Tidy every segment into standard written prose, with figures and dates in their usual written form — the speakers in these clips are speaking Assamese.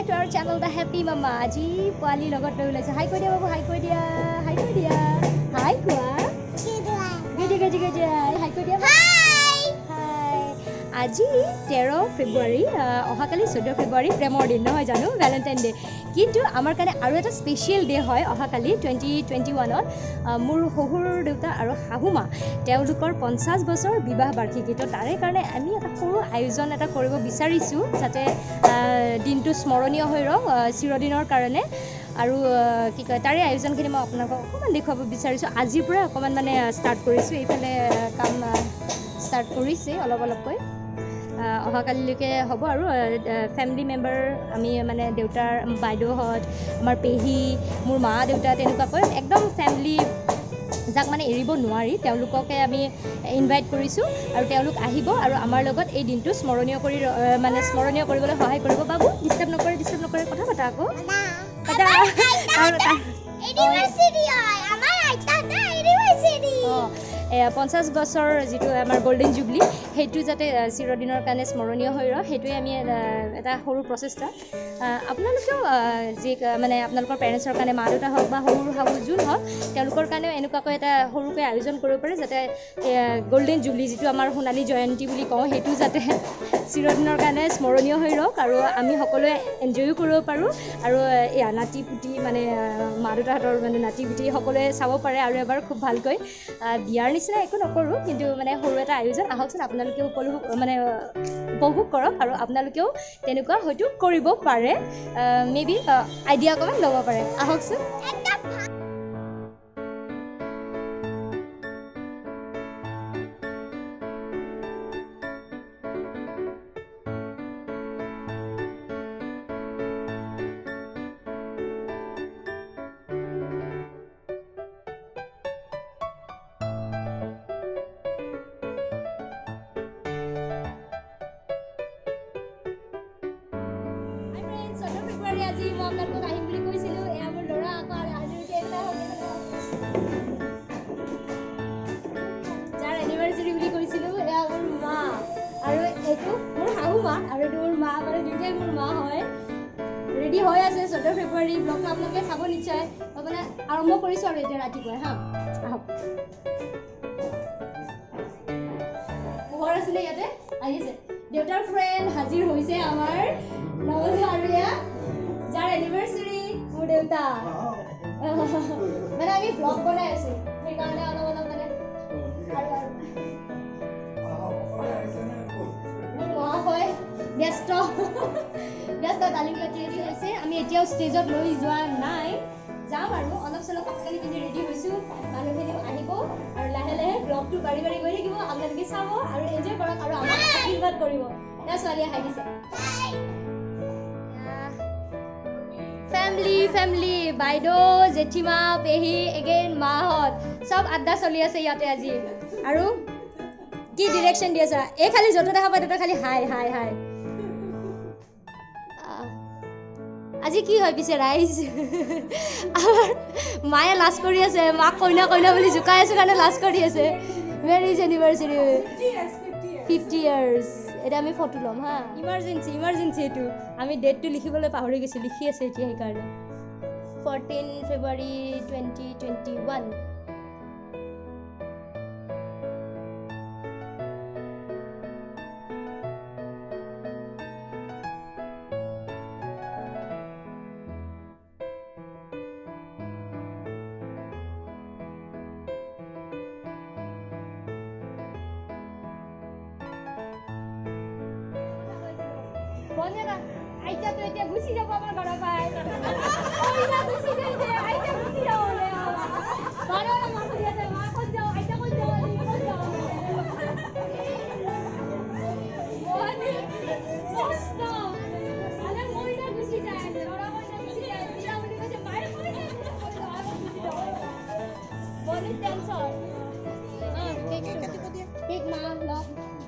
to our channel, The Happy Mama. Aji poali logot loi ulaiছে. Hi কৈ দিয়া বাবু, hi কৈ দিয়া. Hi কৈ দিয়া. Hi কোৱা. গেজি. Hi কৈ দিয়া. Hi. আজি 13 ফেব্ৰুৱাৰী অহাকালি 14 ফেব্ৰুৱাৰী প্ৰেমৰ দিন নহয় জানো ভ্যালেন্টাইন ডে কিন্তু আমাৰ কাৰণে আৰু এটা স্পেশাল ডে হয় অহাকালি 2021ত মোৰ শহুৰ দেউতা আৰু শাহুমা তেওঁলোকৰ 50 বছৰ বিবাহ বাৰ্ষিকী তো তাৰে কাৰণে আমি এটা সৰু আয়োজন এটা কৰিব বিচাৰিছো যাতে দিনটো স্মৰণীয় হৈ ৰওক চিৰদিনৰ কাৰণে আৰু কি কয় তাৰে আয়োজনখিনি মই আপোনালোকক অকণমান দেখুৱাব বিচাৰিছোঁ আজিৰ পৰা অকণমান মানে ষ্টাৰ্ট কৰিছোঁ এইফালে কাম ষ্টাৰ্ট কৰিছে অলপকৈ অহাকালিলৈকে হ'ব আৰু ফেমিলি মেম্বাৰ আমি মানে দেউতাৰ বাইদেউহঁত আমাৰ পেহী মোৰ মা দেউতা তেনেকুৱাকৈ একদম ফেমিলি যাক মানে এৰিব নোৱাৰি তেওঁলোককে আমি ইনভাইট কৰিছোঁ আৰু তেওঁলোক আহিব আৰু আমাৰ লগত এই দিনটো স্মৰণীয় কৰিবলৈ সহায় কৰিব বাবু ডিষ্টাৰ্ব নকৰে কথা পাতা আকৌ ইউনিভাৰ্চিটি 50 বছৰ যিটো আমাৰ গোল্ডেন জুবলি সেইটো যাতে চিৰদিনৰ কাৰণে স্মৰণীয় হৈ ৰয় সেইটোৱে আমি এটা সৰু প্ৰচেষ্টা আপোনালোকেও যি মানে আপোনালোকৰ পেৰেণ্টছৰ কাৰণে মা দেউতা হওক বা সৰু শাহু যোন হওক তেওঁলোকৰ কাৰণেও এনেকুৱাকৈ এটা সৰুকৈ আয়োজন কৰিব পাৰে যাতে গোল্ডেন জুবলি যিটো আমাৰ সোণালী জয়ন্তী বুলি কওঁ সেইটো যাতে চিৰদিনৰ কাৰণে স্মৰণীয় হৈ ৰওক আৰু আমি সকলোৱে এনজয়ো কৰিব পাৰোঁ আৰু এয়া নাতি পুতি মানে মা দেউতাহঁতৰ মানে নাতি পুতি সকলোৱে চাব পাৰে আৰু এবাৰ খুব ভালকৈ বিয়াৰ নিচিনা একো নকৰোঁ কিন্তু মানে সৰু এটা আয়োজন আহকচোন আপোনালোকেও উপভোগ কৰক আৰু আপোনালোকেও তেনেকুৱা হয়তো কৰিব পাৰে মেবি আইডিয়া অকণমান ল'ব পাৰে আহকচোন আজি মই আপোনালোকক আহিম বুলি কৈছিলোঁ এয়া মোৰ ল'ৰা আকৌ যাৰ এনিভাৰ্চাৰী বুলি কৈছিলোঁ এয়া মোৰ মা আৰু এইটো মোৰ শাহুমা আৰু এইটো মোৰ মা মানে দুয়োটাই মোৰ মা হয় ৰেডি হৈ আছে 14 ফেব্ৰুৱাৰী ব্লগটো আপোনালোকে চাব নিশ্চয় মানে আৰম্ভ কৰিছোঁ আৰু এতিয়া ৰাতিপুৱাই হা আহক পোহৰ আছিলে ইয়াতে আহিছে দেউতাৰ ফ্ৰেণ্ড হাজিৰ হৈছে আমাৰ আৰু এয়া যাৰ এনিভাৰ্চাৰী মোৰ দেউতা মানে আমি ব্লগ বনাই আছো সেইকাৰণে অলপ মানে মোৰ মা হয় ব্যস্ত তালিম পাতি আছে আমি এতিয়াও ষ্টেজত লৈ যোৱা নাই যাম আৰু অলপ চলপ কাপোৰ পিন্ধি ৰেডি হৈছোঁ মানুহখিনি আহিব আৰু লাহে ব্লগটো বাঢ়ি গৈ থাকিব আপোনালোকে চাব আৰু এনজয় কৰক আৰু আমাক আশীৰ্বাদ কৰিব এয়া ছোৱালীয়ে হাঁহিছে ফেমিলি বাইদেউ জেঠিমা পেহী এগেইন মাহঁত চব আড্ডা চলি আছে ইয়াতে আজি আৰু কি ডিৰেকশ্যন দি আছা এই খালি য'ত দেখা পাই ত'ত খালি হাই আজি কি হয় পিছে ৰাইজ আমাৰ মায়ে লাজ কৰি আছে মাক কইনা বুলি জোকাই আছো কাৰণে লাজ কৰি আছে মেৰিজ এনিভাৰ্চাৰী 50 years এটা আমি ফটো ল'ম হা ইমাৰ্জেঞ্চি এইটো আমি ডেটটো লিখিবলৈ পাহৰি গৈছোঁ লিখি আছে এতিয়া সেইকাৰণে 14 ফেব্ৰুৱাৰী 2021 আইতাটো এতিয়া গুচি যাব আমাৰ ঘৰৰ পৰা গুচি গৈছে আইতা গুচি যাব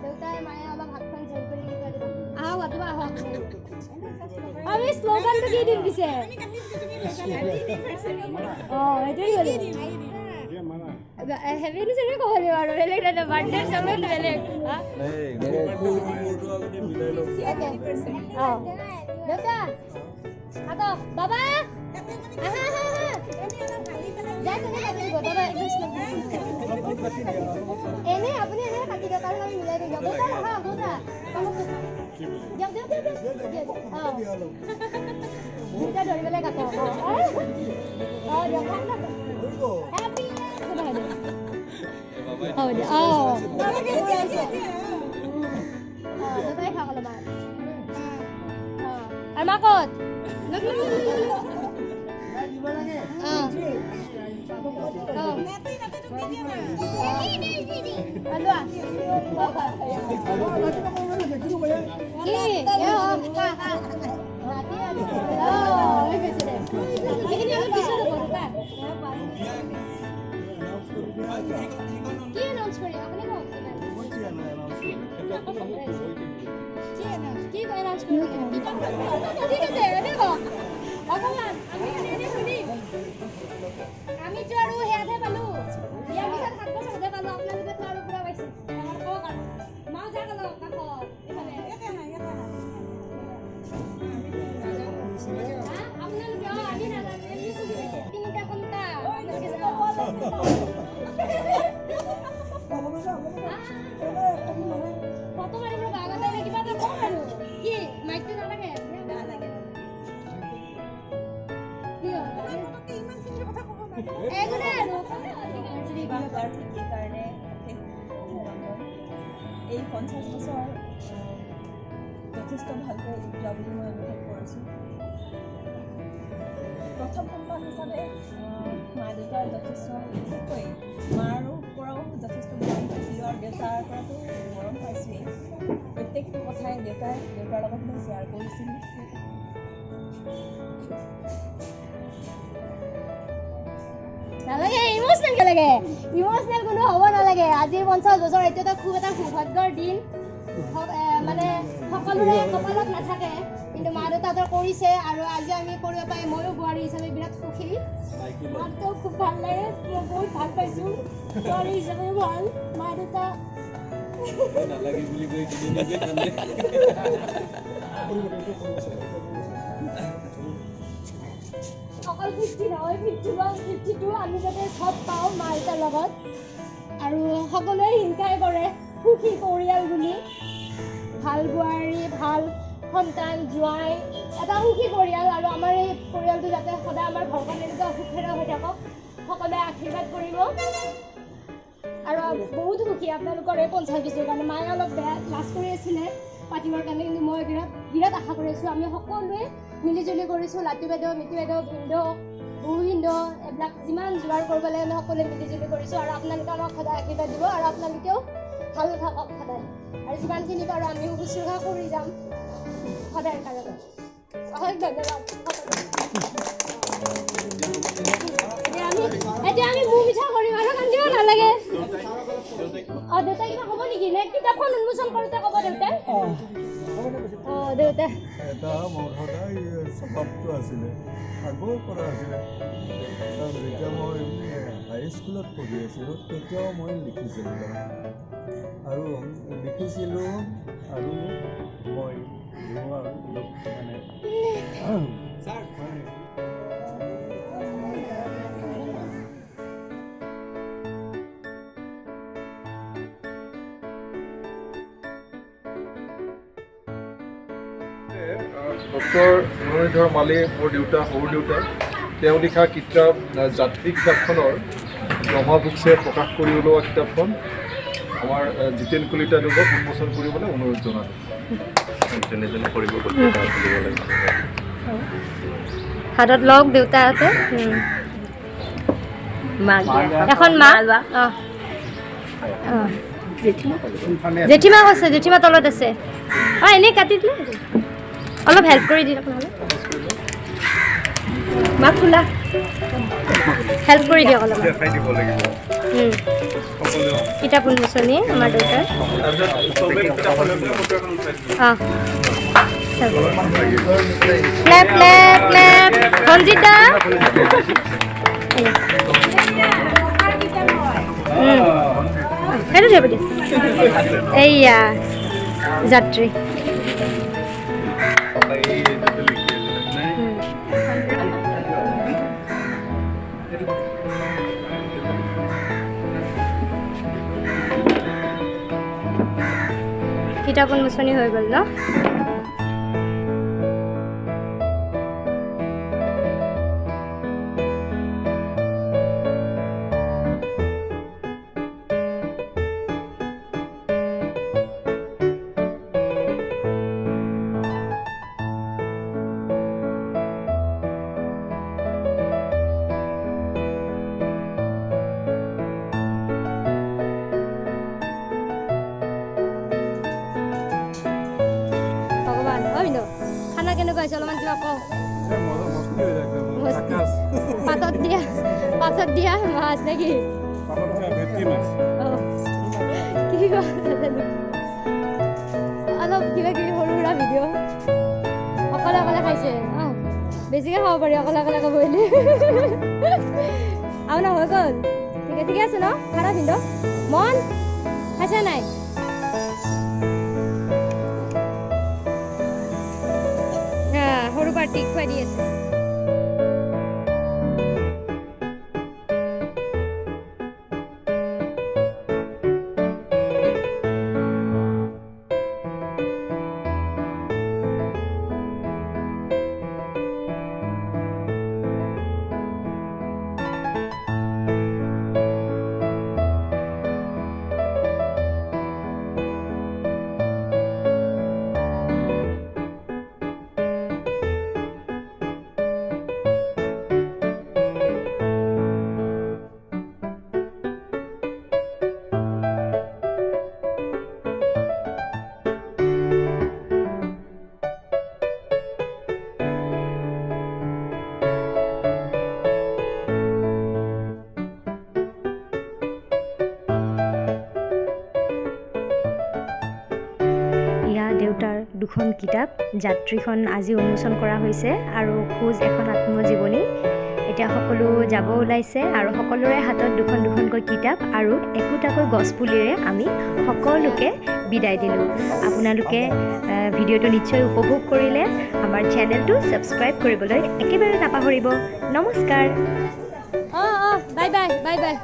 দেউতাই মায়ে অলপ হাতখন জোৰ কৰি আহক আমি স্লোগানটো কি দিম পিছে এইটোৱেই হেভি নিচিনা ক'ব লাগিব আৰু বেলেগ বাৰ্থডে চবেই বেলেগ দেউতা Ako, Baba! Aha, aha, aha! Diyan ko na katin ko. Baba, English lang. Ene, apuni ene katin ko. Tarang kami milay rin. Bota, ha, bota. Kamu ko. Diyan. Oh. Kita dari balik ako. Oh, diyan ka na. Happy. Oh, dia. Oh. Tatay ka kalaban. Almakot. Look. Ano ah? আমি তো আৰু হেয়াতে পালো ইয়াৰ পিছত 7 বছৰ হতে পালো আপোনালোকে তো আৰু পুৰা পাইছে কওক আৰু মাও যা গলো কাকত এখানে আপোনালোকে আমি নাজানো তিনিটা কোনটা ফটো মাৰিব আগতে নে কিবা এটা কম আৰু কি মাইকটো নালাগে এই 50 বছৰ যথেষ্ট ভালকৈ যোৱা বুলি মই অনুভৱ কৰিছোঁ প্ৰথম সন্তান হিচাপে মা দেউতাৰ যথেষ্ট বিশেষকৈ মাৰ পৰাও যথেষ্ট মৰম পাইছিলোঁ আৰু দেউতাৰ পৰাতো মৰম পাইছোঁৱেই প্ৰত্যেকটো কথাই দেউতাৰ লগত মই শ্বেয়াৰ কৰিছিলোঁ নালাগে ইমোশনেল কোনো হ'ব নালাগে আজি 50 বছৰ এইটো এটা খুব এটা সৌভাগ্যৰ দিন মানে সকলোৰে কপালত নাথাকে কিন্তু মা দেউতাহঁতৰ কৰিছে আৰু আজি আমি কৰিব পাই ময়ো বোৱাৰী হিচাপে বিৰাট সুখী মাতটো খুব ভাল লাগে মই বহুত ভাল পাইছোঁ বোৱাৰী হিচাপে ভাল মা দেউতা নালাগে বুলি কৈ নিজে কান্দে অকল 50 নহয় 52 আমি যাতে সব পাওঁ মা দেউতাৰ লগত আৰু সকলোৱে হিংসাই কৰে সুখী পৰিয়াল বুলি ভাল বোৱাৰী ভাল সন্তান জোৱাই এটা সুখী পৰিয়াল আৰু আমাৰ এই পৰিয়ালটো যাতে সদায় আমাৰ ঘৰখন এনেকুৱা সুখেৰে হৈ থাকক সকলোৱে আশীৰ্বাদ কৰিব আৰু বহুত সুখী আপোনালোকৰ এই 50 বছৰৰ কাৰণে মায়ে অলপ বেয়া লাজ কৰি আছিলে পাতিবৰ কাৰণে কিন্তু মই বিৰাট আশা কৰি আছোঁ আমি সকলোৱে মিলিজুলি কৰিছোঁ লাটু বাইদেউ মিটু বাইদেউ ভিনদেউ বৌ ভিনদেউ এইবিলাক যিমান যোগাৰ কৰিব লাগে আমি সকলোৱে মিলিজুলি কৰিছোঁ আৰু আপোনালোকে আমাক সদায় আশীৰ্বাদ দিব আৰু আপোনালোকেও ভাল থাকক সদায় আৰু যিমানখিনি পাৰোঁ আমিও শুশ্ৰূষা কৰি যাম সদায় কাৰণে অশেষ ধন্যবাদ এতিয়া আমি মুখ মিঠা কৰিম আৰু কান্দিব নালাগে দেউতাই কিবা ক'ব নেকি নে কিতাপখন উন্মোচন কৰোঁতে ক'ব দেউতাই দেউতাই এটা মোৰ সদায় স্বভাৱটো আছিলে আগৰ পৰা আছিলে যেতিয়া মই হাইস্কুলত পঢ়ি আছিলোঁ তেতিয়াও মই লিখিছিলোঁ আৰু লিখিছিলোঁ আৰু মই মানে ডক্টৰ মুৰলীধৰ মালী মোৰ দেউতা সৰু দেউতা তেওঁ লিখা কিতাপ যাত্ৰী কিতাপখনৰ ব্ৰহ্মা বুকছে প্ৰকাশ কৰি ওলোৱা কিতাপখন আমাৰ জিতেন কলিতা দেৱক উন্মোচন কৰিবলৈ অনুৰোধ জনালোঁ হাতত লওক দেউতাহঁতে এখন মা জেঠীমা কৈছে জেঠীমা তলত আছে এনেই কাটি দিলে অলপ হেল্প কৰি দিয়ক নহ'লে মাক খোলা হেল্প কৰি দিয়ক অলপ কিতাপ উন্মোচনী আমাৰ দেউতাৰ ক্লেপ ক্লেপ ক্লেপ সঞ্জিত দা সেইটো দিব দিয়ক এইয়া যাত্ৰী কিতাপ উন্মোচনী হৈ গ'ল ন? খানা কেনেকুৱা হৈছে অলপমান কিবা কওঁ। পাতত দিয়া মাছ নেকি? অলপ কিবা কিবি সৰু সুৰা ভিডিঅ' অকলে অকলে খাইছে। বেছিকৈ খাব পাৰি অকলে অকলে খাব বুলি। আপোনাৰ হৈ গ'ল? ঠিকে আছে ন? খানা পিন্ধ মন খাইছে নাই? সৰু পাৰ্টি খুৱাই দি আছে। দেউতাৰ দুখন কিতাপ যাত্ৰীখন আজি উন্মোচন কৰা হৈছে আৰু খোজ এখন আত্মজীৱনী। এতিয়া সকলো যাব ওলাইছে আৰু সকলোৰে হাতত দুখন দুখনকৈ কিতাপ আৰু একোটাকৈ গছপুলিৰে আমি সকলোকে বিদায় দিলোঁ। আপোনালোকে ভিডিঅ'টো নিশ্চয় উপভোগ কৰিলে। আমাৰ চেনেলটো ছাবস্ক্ৰাইব কৰিবলৈ একেবাৰে নাপাহৰিব। নমস্কাৰ। Bye bye bye bye.